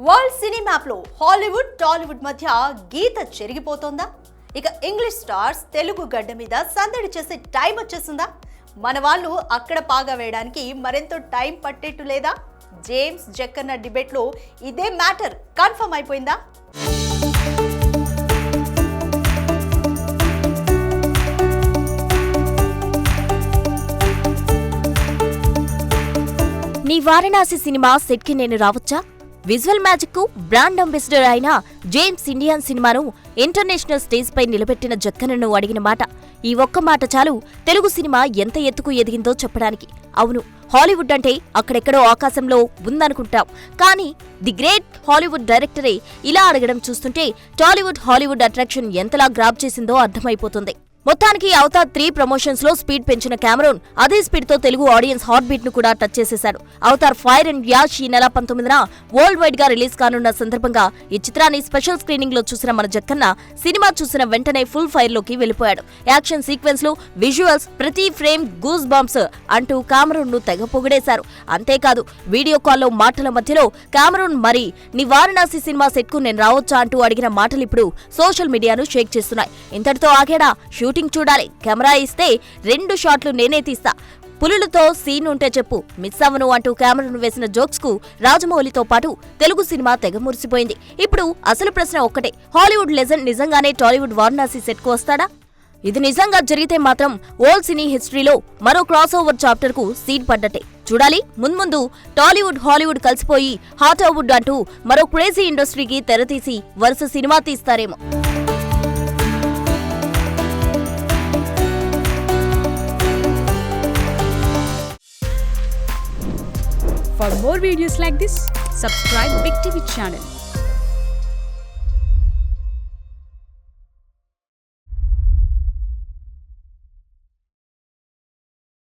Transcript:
World సినిమాలో Hollywood Tollywood మధ్య గీత చెరిగిపోతోందా? ఇక ఇంగ్లీష్ స్టార్స్ తెలుగు గడ్డ మీద సందడి చేసే టైం వచ్చేసిందా? మన వాళ్ళు అక్కడ పాగా వేయడానికి మరెంతో టైం పట్టేట్టు లేదా? జేమ్స్ జక్కన్న డిబేట్లో ఇదే మ్యాటర్ కన్ఫర్మ్ అయిపోయిందా? నీ వారణాసి సినిమా సెట్కి నేను రావచ్చా? విజువల్ మ్యాజిక్ కు బ్రాండ్ అంబాసిడర్ అయిన జేమ్స్ ఇండియన్ సినిమాను ఇంటర్నేషనల్ స్టేజ్ పై నిలబెట్టిన జక్కన్నను అడిగిన మాట, ఈ ఒక్క మాట చాలు తెలుగు సినిమా ఎంత ఎత్తుకు ఎదిగిందో చెప్పడానికి. అవును, హాలీవుడ్ అంటే అక్కడెక్కడో ఆకాశంలో ఉందనుకుంటాం, కానీ ది గ్రేట్ హాలీవుడ్ డైరెక్టరే ఇలా అడగడం చూస్తుంటే టాలీవుడ్ హాలీవుడ్ అట్రాక్షన్ ఎంతలా గ్రాప్ చేసిందో అర్థమైపోతుంది. మొత్తానికి అవతార్ 3 ప్రమోషన్స్ లో స్పీడ్ పెంచిన కెమెరాన్ అదే స్పీడ్ తో తెలుగు ఆడియన్స్ హార్ట్ బీట్ ను కూడా టచ్ చేసేశాడు. అవతార్ ఫైర్ అండ్ యాష్ ఈ నెల 19న వరల్డ్ వైడ్ గా రిలీజ్ కానున్న సందర్భంగా ఈ చిత్రాన్ని స్పెషల్ స్క్రీనింగ్ లో చూసిన మన జక్కన్న సినిమా చూసిన వెంటనే ఫుల్ ఫైర్ లోకి వెళ్లిపోయాడు. యాక్షన్ సీక్వెన్స్ లో విజువల్స్, ప్రతి ఫ్రేమ్ గూస్ బంప్స్ అంటూ కెమెరాన్ ను తెగ పొగిడేశారు. అంతేకాదు, వీడియో కాల్లో మాటల మధ్యలో కెమెరాన్ మరి నీ వారణాసి సినిమా సెట్ కు నేను రావచ్చా అంటూ అడిగిన మాటలు ఇప్పుడు సోషల్ మీడియాను షేక్ చేస్తున్నాయి. ఇంతటితో ఆగేడా? షూటింగ్ చూడాలి, కెమెరా ఇస్తే 2 షాట్లు నేనే తీస్తా, పులులతో సీన్ ఉంటే చెప్పు, మిస్ అవ్వను అంటూ కెమెరాను వేసిన జోక్స్ కు రాజమౌళితో పాటు తెలుగు సినిమా తెగ మురిసిపోయింది. ఇప్పుడు అసలు ప్రశ్న ఒక్కటే, హాలీవుడ్ లెజెండ్ నిజంగానే టాలీవుడ్ వారణాసి సెట్ కు వస్తాడా? ఇది నిజంగా జరిగితే మాత్రం ఓల్డ్ సినీ హిస్టరీలో మరో క్రాస్ ఓవర్ చాప్టర్ కు సీడ్ పడ్డట్టే. చూడాలి, మున్ముందు టాలీవుడ్ హాలీవుడ్ కలిసిపోయి హాలీవుడ్ అంటూ మరో క్రేజీ ఇండస్ట్రీకి తెరతీసి వరుస cinema తీస్తారేమో. For more videos like this, subscribe Big TV channel.